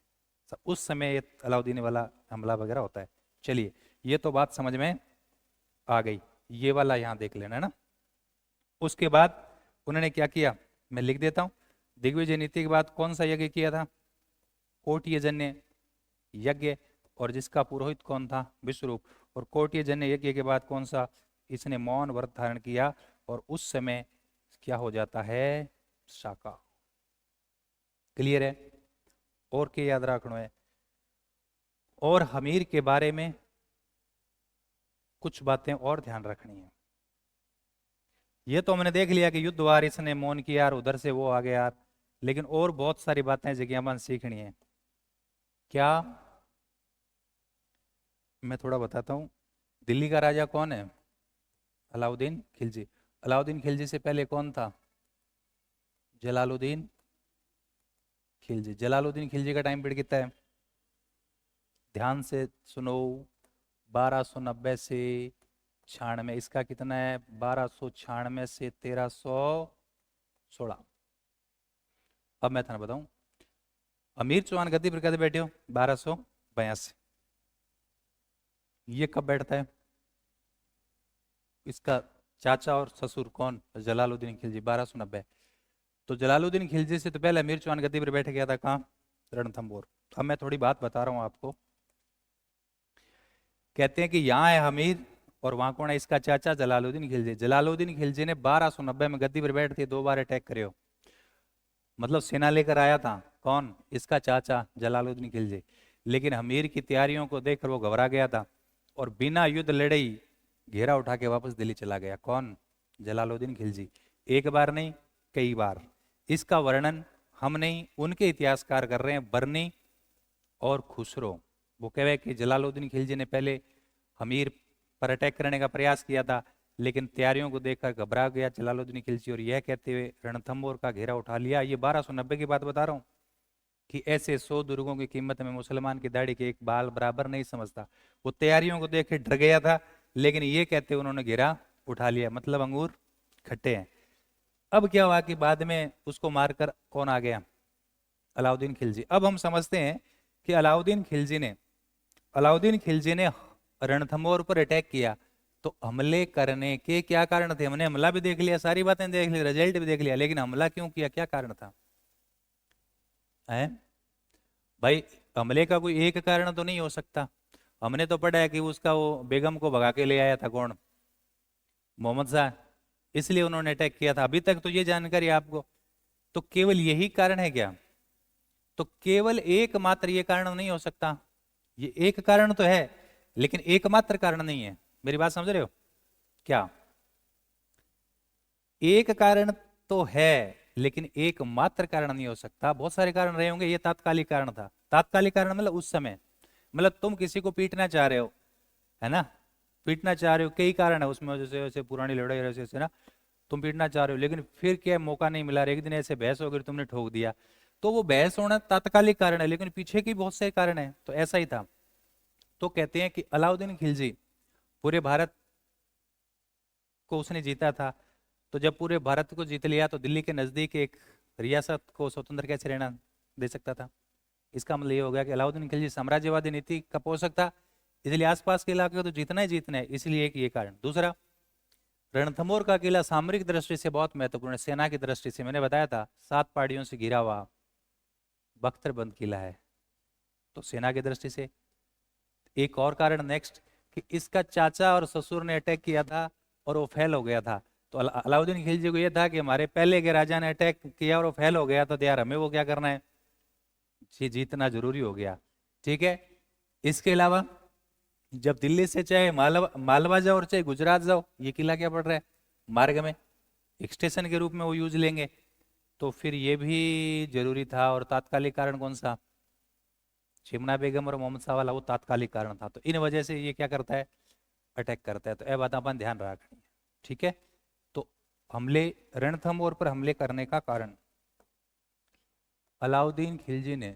उस समय ये अलाउद्दीन वाला हमला वगैरह होता है। चलिए, ये तो बात समझ में आ गई, ये वाला यहां देख लेना है ना। उसके बाद उन्होंने क्या किया, मैं लिख देता हूं। दिग्विजय नीति के बाद कौन सा यज्ञ किया था, कोटियजन्य यज्ञ, और जिसका पुरोहित कौन था, विश्वरूप। और कोटियजन्य यज्ञ के बाद कौन सा, इसने मौन व्रत धारण किया, और उस समय क्या हो जाता है, शाका। क्लियर है। और क्या याद रखना है, और हमीर के बारे में कुछ बातें और ध्यान रखनी है। ये तो हमने देख लिया कि युद्ध वार इसने मौन किया और उधर से वो आ गया यार, लेकिन और बहुत सारी बातें जगह सीखनी है। क्या, मैं थोड़ा बताता हूँ। दिल्ली का राजा कौन है, अलाउद्दीन खिलजी। अलाउद्दीन खिलजी से पहले कौन था, जलालुद्दीन खिलजी। जलालुद्दीन खिलजी का टाइम पीरियड कितना है, ध्यान से सुनो, 1290 से 96। इसका कितना है, 1296 से 1316। अब मैं था बताऊं, अमीर चौहान गद्दी पर कद बैठे हो, 1282। ये कब बैठता है, इसका चाचा और ससुर कौन, जलालुद्दीन खिलजी, 1290। तो जलालुद्दीन खिलजी से तो पहले अमीर चौहान गद्दी पर बैठ गया था, कहाँ, रणथंभौर। अब मैं थोड़ी बात बता रहा हूं आपको। कहते हैं कि यहाँ है हमीर, और वहां कौन है, इसका चाचा जलालुद्दीन खिलजी। जलालुद्दीन खिलजी ने 1290 में गद्दी पर बैठ के 2 बार अटैक करे हो, मतलब सेना लेकर आया था, कौन, इसका चाचा जलालुद्दीन खिलजी। लेकिन हमीर की तैयारियों को देखकर वो घबरा गया था, और बिना युद्ध लड़े ही घेरा उठा के वापस दिल्ली चला गया। कौन, जलालुद्दीन खिलजी। एक बार नहीं, कई बार। इसका वर्णन हम नहीं, उनके इतिहासकार कर रहे हैं, बर्नी और खुसरो। वो कह रहे कि जलालुद्दीन खिलजी ने पहले हमीर पर अटैक करने का प्रयास किया था, लेकिन तैयारियों को देखकर घबरा गया जलालुद्दीन खिलजी, और यह कहते हुए रणथंभौर का घेरा उठा लिया। ये 1290 की बात बता रहा हूँ, कि ऐसे 100 दुर्गों की कीमत में मुसलमान की दाढ़ी के एक बाल बराबर नहीं समझता। वो तैयारियों को देख के डर गया था, लेकिन ये कहते उन्होंने घेरा उठा लिया, मतलब अंगूर खट्टे हैं। अब क्या हुआ कि बाद में उसको मारकर कौन आ गया, अलाउद्दीन खिलजी। अब हम समझते हैं कि अलाउद्दीन खिलजी ने रणथंभौर पर अटैक किया, तो हमले करने के क्या कारण थे। हमने हमला भी देख लिया, सारी बातें देख ली, रिजल्ट भी देख लिया, लेकिन हमला क्यों किया, क्या कारण था, है भाई। हमले का कोई एक कारण तो नहीं हो सकता। हमने तो पढ़ा है कि उसका वो बेगम को भगा के ले आया था, कौन, मोहम्मद शाह, इसलिए उन्होंने अटैक किया था। अभी तक तो ये जानकारी आपको, तो केवल यही कारण है क्या, तो केवल एकमात्र ये कारण नहीं हो सकता। ये एक कारण तो है, लेकिन एकमात्र कारण नहीं है। मेरी बात समझ रहे हो क्या, एक कारण तो है, लेकिन एकमात्र कारण नहीं हो सकता। बहुत सारे कारण रहे होंगे, ये तात्कालिक कारण था। तात्कालिक कारण मतलब उस समय, मतलब तुम किसी को पीटना चाह रहे हो, है ना, पीटना चाह रहे हो, कई कारण है उसमें, जैसे वैसे पुरानी लड़ाई ऐसे ना, तुम पीटना चाह रहे हो, लेकिन फिर क्या मौका नहीं मिला, एक दिन ऐसे बहस हो गई, तुमने ठोक दिया, तो वो बहस होना तात्कालिक कारण है, लेकिन पीछे की बहुत सारे कारण है। तो ऐसा ही था। तो कहते हैं कि अलाउद्दीन खिलजी पूरे भारत को उसने जीता था। तो जब पूरे भारत को जीत लिया, तो दिल्ली के नजदीक एक रियासत को स्वतंत्र कैसे रहना दे सकता था। इसका मतलब ये हो गया कि अलाउद्दीन खिलजी साम्राज्यवादी नीति का पोषक था, इसलिए आसपास के इलाके को तो जीतना ही जीतना है, इसलिए एक ये कारण। दूसरा, रणथंभौर का किला सामरिक दृष्टि से बहुत महत्वपूर्ण है। सेना की दृष्टि से मैंने बताया था, 7 पहाड़ियों से घिरा हुआ बख्तरबंद किला है, तो सेना की दृष्टि से। एक और कारण नेक्स्ट, कि इसका चाचा और ससुर ने अटैक किया था और वो फेल हो गया था। तो अलाउद्दीन खिलजी को यह था कि हमारे पहले के राजा ने अटैक किया और वो फेल हो गया, तो यार हमें वो क्या करना है, जीतना जरूरी हो गया। ठीक है, इसके अलावा जब दिल्ली से चाहे मालवा मालवा जाओ और चाहे गुजरात जाओ, ये किला क्या पड़ रहा है मार्ग में, एक स्टेशन के रूप में वो यूज लेंगे, तो फिर ये भी जरूरी था। और तात्कालिक कारण कौन सा, चिमना बेगम और मोहम्मद शाह वाला, वो तात्कालिक कारण था। तो इन वजह से ये क्या करता है, अटैक करता है। तो यह बात अपन ध्यान रखनी है। ठीक है, तो हमले, रणथंभौर पर हमले करने का कारण, अलाउद्दीन खिलजी ने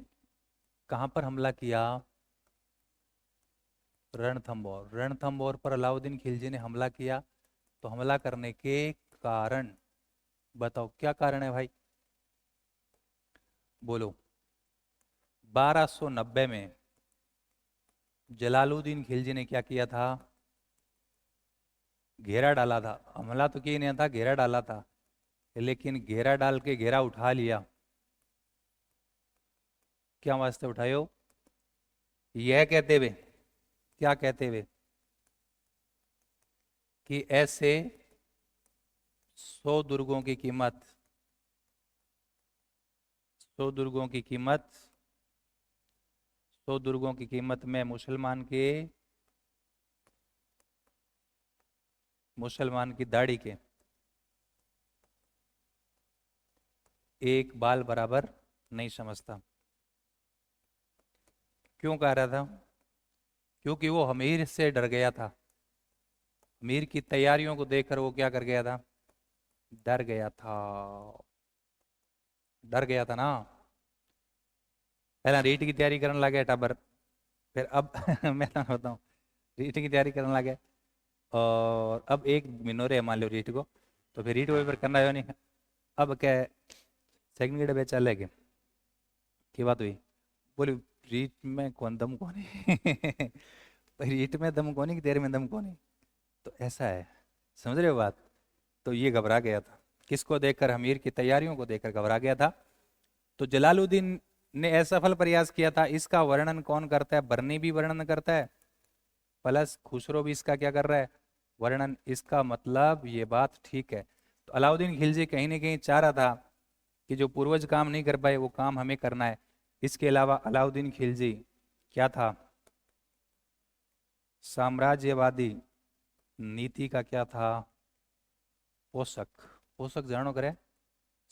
कहां पर हमला किया, रणथंभौर। रणथंभौर पर अलाउद्दीन खिलजी ने हमला किया। तो हमला करने के कारण बताओ क्या कारण है भाई, बोलो। 1290 में जलालुद्दीन खिलजी ने क्या किया था, घेरा डाला था। हमला तो किया नहीं था, घेरा डाला था। लेकिन घेरा डाल के घेरा उठा लिया। क्या वास्ते उठायो, यह कहते हुए, क्या कहते हुए कि ऐसे 100 दुर्गों की कीमत, 100 दुर्गों की कीमत, 100 दुर्गों की कीमत में मुसलमान की दाढ़ी के एक बाल बराबर नहीं समझता। क्यों कह रहा था, क्योंकि वो हमीर से डर गया था। हमीर की तैयारियों को देखकर वो क्या कर गया था, डर गया था। डर गया था ना। पहला रीट की तैयारी करने लगे टाबर, फिर अब मैं बताऊं, रीट की तैयारी करने लगे, और अब एक मिनोरे है मान लो रीट को, तो फिर रीट पेपर करना है नहीं। अब क्या है, सेकंड ग्रेड बेचा लेके की बात हुई, बोली रीट में कौन दम कौन है रीट में दम कौन है कि तेरे में दम कौन है। तो ऐसा है, समझ रहे हो बात। तो ये घबरा गया था, किसको देखकर, हमीर की तैयारियों को देखकर घबरा गया था। तो जलालुद्दीन ने असफल प्रयास किया था। इसका वर्णन कौन करता है, बरनी भी वर्णन करता है, प्लस खुसरो भी इसका क्या कर रहा है, वर्णन। इसका मतलब ये बात ठीक है। तो अलाउद्दीन खिलजी कहीं ना कहीं चाह रहा था कि जो पूर्वज काम नहीं कर पाए वो काम हमें करना है। इसके अलावा अलाउद्दीन खिलजी क्या था, साम्राज्यवादी नीति का क्या था, पोषक। पोषक जानो करे,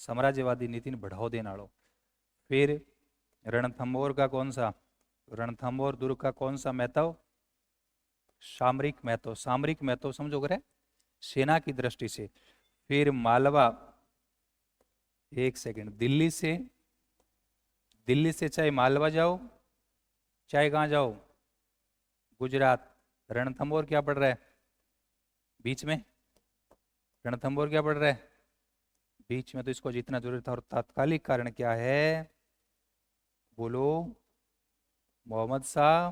साम्राज्यवादी नीति ने बढ़ाओ देना वालों। फिर रणथंभौर का कौन सा, रणथंभौर दुर्ग का कौन सा महत्व, सामरिक महत्व। सामरिक महत्व समझो करे, सेना की दृष्टि से। फिर मालवा, एक सेकंड, दिल्ली से चाहे मालवा जाओ चाहे कहां जाओ, गुजरात, रणथंभौर क्या पड़ रहा है बीच में, रणथंभौर क्या पड़ रहा है बीच में। तो इसको जीतना जरूरी था। और तात्कालिक कारण क्या है, बोलो, मोहम्मद शाह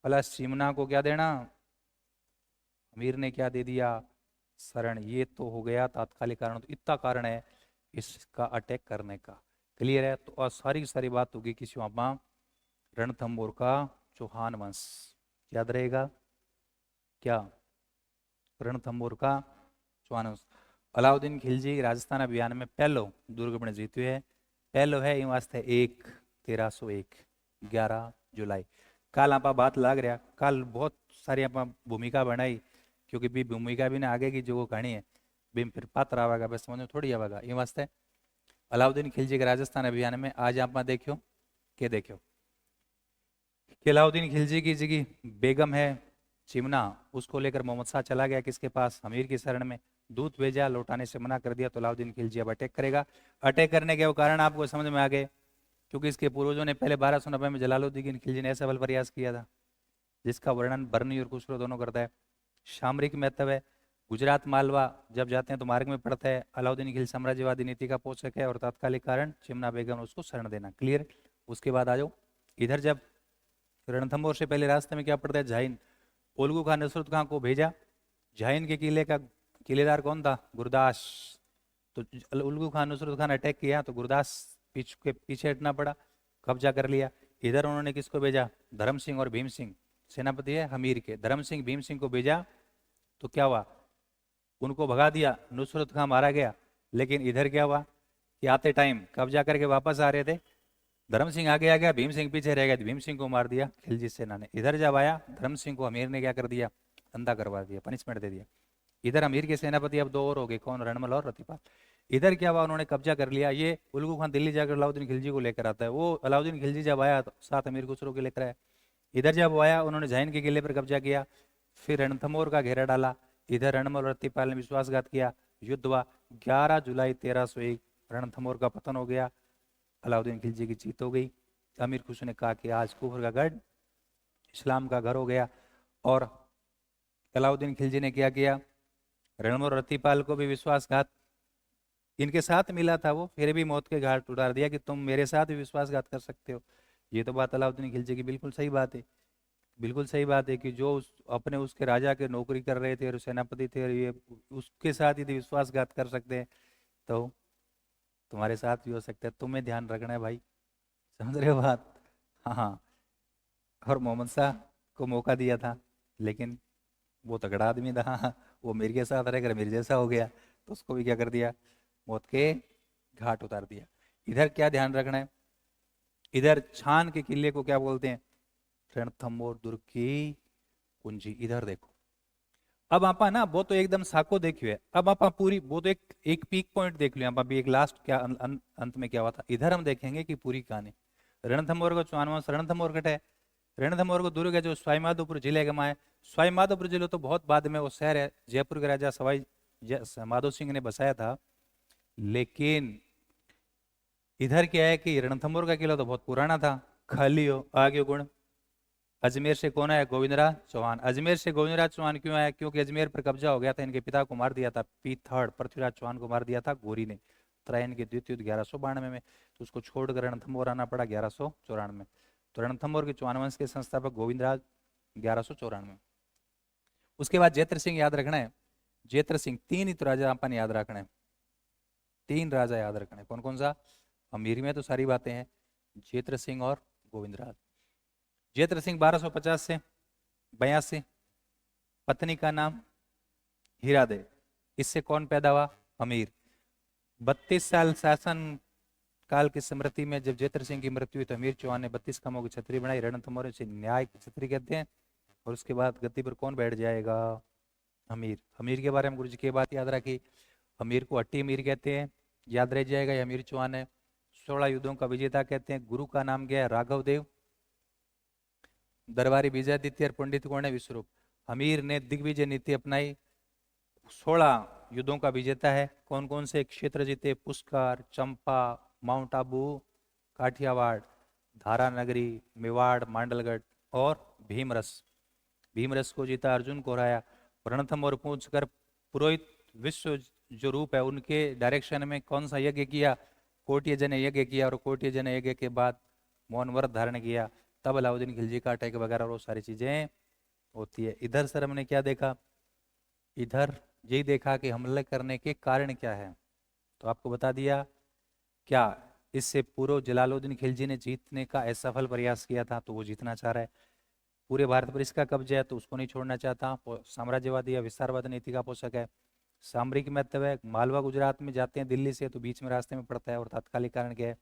प्लस चिमना को क्या देना, अमीर ने क्या दे दिया, शरण। ये तो हो गया तात्कालिक कारण। तो इतना कारण है इसका अटैक करने का। क्लियर है। तो और सारी सारी बात होगी किसी वहां रणथंभौर का चौहान वंश, याद रहेगा क्या, रणथंभौर का चौहान वंश। अलाउद्दीन खिलजी राजस्थान अभियान में पहलो दुर्ग बने जीते है। पहलो है इन वास्ते 1301 11 जुलाई। कल आप बात लाग रहा, कल बहुत सारी आप भूमिका बनाई, क्योंकि भी भूमिका भी ना आगे की जो वो कहानी है भी फिर पात्र आवेगा, बस समझ में थोड़ी आवेगा। इन वास्ते अलाउद्दीन खिलजी के राजस्थान अभियान में आज आप देखो के देखो कि अलाउद्दीन खिलजी की जगह बेगम है चिमना, उसको लेकर मोहम्मद शाह चला गया किसके पास, अमीर की शरण में। दूत भेजा, लौटाने से मना कर दिया। तो अलाउद्दीन खिलजी अब अटैक करेगा। अटैक करने के वो कारण आपको समझ में आ गए, क्योंकि इसके पूर्वजों ने पहले 1290 में जलालुद्दीन खिलजी ने असफल प्रयास किया था, जिसका वर्णन बरनी और खुसरो दोनों करता है। सामरिक महत्व है, गुजरात मालवा जब जाते हैं तो मार्ग में पड़ता है। अलाउद्दीन खिलजी साम्राज्यवादी नीति का पोषक है। और तात्कालिक कारण चिमना बेगम उसको शरण देना। क्लियर। उसके बाद आ जाओ इधर, जब रणथंभौर से पहले रास्ते में क्या पड़ता है, जाइन। उल्गू खान नुसरत खान को भेजा। जाइन के किले का किलेदार कौन था, गुरदास। तो उल्गू खान नुसरत खान अटैक किया तो गुरदास पीछे हटना पड़ा, कब्जा कर लिया। इधर उन्होंने किसको भेजा, धर्म सिंह और भीम सिंह, सेनापति है हमीर के। धर्म सिंह भीम सिंह को भेजा, तो क्या हुआ, उनको भगा दिया, नुसरत खान मारा गया। लेकिन इधर क्या हुआ कि आते टाइम कब्जा करके वापस आ रहे थे धर्म सिंह आगे आ गया, भीम सिंह पीछे रह गया, भीम सिंह को मार दिया खिलजी सेना ने। इधर जब आया धर्म सिंह को अमीर ने क्या कर दिया, अंधा करवा दिया, पनिशमेंट दे दिया। इधर अमीर के सेनापति अब दो और हो गए, कौन, रणमल और रतिपाल। इधर क्या हुआ, उन्होंने कब्जा कर लिया। ये उल्लू खान दिल्ली जाकर अलाउद्दीन खिलजी को लेकर आता है। वो अलाउद्दीन खिलजी जब आया तो साथ अमीर खुसरो के लेकर आया। इधर जब वो आया उन्होंने जैन के किले पर कब्जा किया, फिर रणथंभौर का घेरा डाला। इधर रणमल और रतिपाल ने विश्वासघात किया, युद्ध हुआ। 11 जुलाई 1301 रणथंभौर का पतन हो गया, अलाउद्दीन खिलजी की जीत हो गई। अमीर खुसरो ने कहा कि आज कुफर का गढ़ इस्लाम का घर हो गया। और अलाउद्दीन खिलजी ने क्या किया, रणमल और रतिपाल को भी विश्वासघात, इनके साथ मिला था वो, फिर भी मौत के घाट उतार दिया कि तुम मेरे साथ भी विश्वासघात कर सकते हो। ये तो बात अलाउद्दीन खिलजी की बिल्कुल सही बात है, बिल्कुल सही बात है कि जो अपने उसके राजा के नौकरी कर रहे थे और सेनापति थे और ये उसके साथ यदि विश्वासघात कर सकते हैं तो तुम्हारे साथ भी हो सकता है। तुम्हें ध्यान रखना है भाई, समझ रहे हो बात। हाँ हाँ। और मोहम्मद शाह को मौका दिया था, लेकिन वो तगड़ा आदमी था, वो मीर के साथ रहकर मीर जैसा हो गया, तो उसको भी क्या कर दिया, मौत के घाट उतार दिया। इधर क्या ध्यान रखना है, इधर छान के किले को क्या बोलते हैं, रणथंभौर दुर्ग की कुंजी। इधर देखो, अब आप ना वो तो एकदम साको देखियो है, अब आप पूरी वो तो एक एक पीक पॉइंट देख लियो, आप अभी एक लास्ट क्या अंत में क्या हुआ था। इधर हम देखेंगे कि पूरी कहानी रणथंभौर का 54वां रणथंभौर कट है। रणथंभौर को दुर्ग है जो सवाईमाधोपुर जिले के में है। सवाईमाधोपुर जिले तो बहुत बाद में वो शहर है, जयपुर के राजा सवाई माधो सिंह ने बसाया था। लेकिन इधर क्या है कि रणथंभौर का किला तो बहुत पुराना था। खाली हो आगे गुण, अजमेर से कौन आया, गोविंदराज चौहान। अजमेर से गोविंदराज चौहान क्यों आया, क्योंकि अजमेर पर कब्जा हो गया था, इनके पिता को मार दिया था, पी3 पृथ्वीराज चौहान को मार दिया था गोरी ने त्रायन के द्वितीय युद्ध 1192 में। तो उसको छोड़कर रणथंभौर आना पड़ा 1194 में। तो रणथंभौर के चौहान वंश के संस्थापक गोविंदराज 1194। उसके बाद जयत्र सिंह याद रखना है, जयत्र सिंह, तीन ही तो राजा अपन याद रखना है, तीन राजा याद रखना है। कौन कौन सा, अमीर में तो सारी बातें हैं, जयत्र सिंह और गोविंदराज। जयत्र सिंह 1250 से 82, पत्नी का नाम हीरादे। इससे कौन पैदा हुआ, अमीर। 32 साल शासन काल की स्मृति में जब जयत्र सिंह की मृत्यु हुई तो अमीर चौहान ने 32 कामों की छतरी बनाई, रणथंभौर से न्याय की छतरी कहते हैं। और उसके बाद गद्दी पर कौन बैठ जाएगा, अमीर। अमीर के बारे में गुरु जी की बात याद रखी, अमीर को अट्टी अमीर कहते हैं, याद रह जाएगा, ये अमीर चौहान है। 16 युद्धों का विजेता कहते हैं। गुरु का नाम क्या है, राघव देव। दरबारी विजयादित्य और पंडित कौन है, विश्वरूप। अमीर ने दिग्विजय नीति अपनाई, 16 युद्धों का विजेता है। कौन कौन से क्षेत्र जीते, पुष्कर, चंपा, माउंट आबू, काठियावाड़, धारा नगरी, मेवाड़, मांडलगढ़ और भीमरस। भीमरस को जीता, अर्जुन को हराया। रणथंभौर पहुंचकर पुरोहित विश्व जो रूप है उनके डायरेक्शन में कौन सा यज्ञ किया, कोटियजन यज्ञ किया। और कोटियजन यज्ञ के बाद मौन व्रत धारण किया, तब अलाउद्दीन खिलजी का अटैक वगैरह वो सारी चीजें होती है। इधर सर हमने क्या देखा, इधर यही देखा कि हमले करने के कारण क्या है, तो आपको बता दिया। क्या इससे पूर्व जलालुद्दीन खिलजी ने जीतने का असफल प्रयास किया था, तो वो जीतना चाह रहा है। पूरे भारत पर इसका कब्जा है तो उसको नहीं छोड़ना चाहता, साम्राज्यवादी या विस्तारवाद नीति का पोषक है। सामरिक महत्व है, मालवा गुजरात में जाते हैं दिल्ली से तो बीच में रास्ते में पड़ता है। और तात्कालिक कारण क्या है,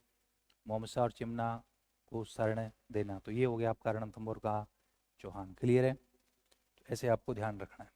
मोहम्मद शाह और चिमना को शरण देना। तो ये हो गया आपका रणथंभौर का चौहान। क्लियर है, ऐसे आपको ध्यान रखना है।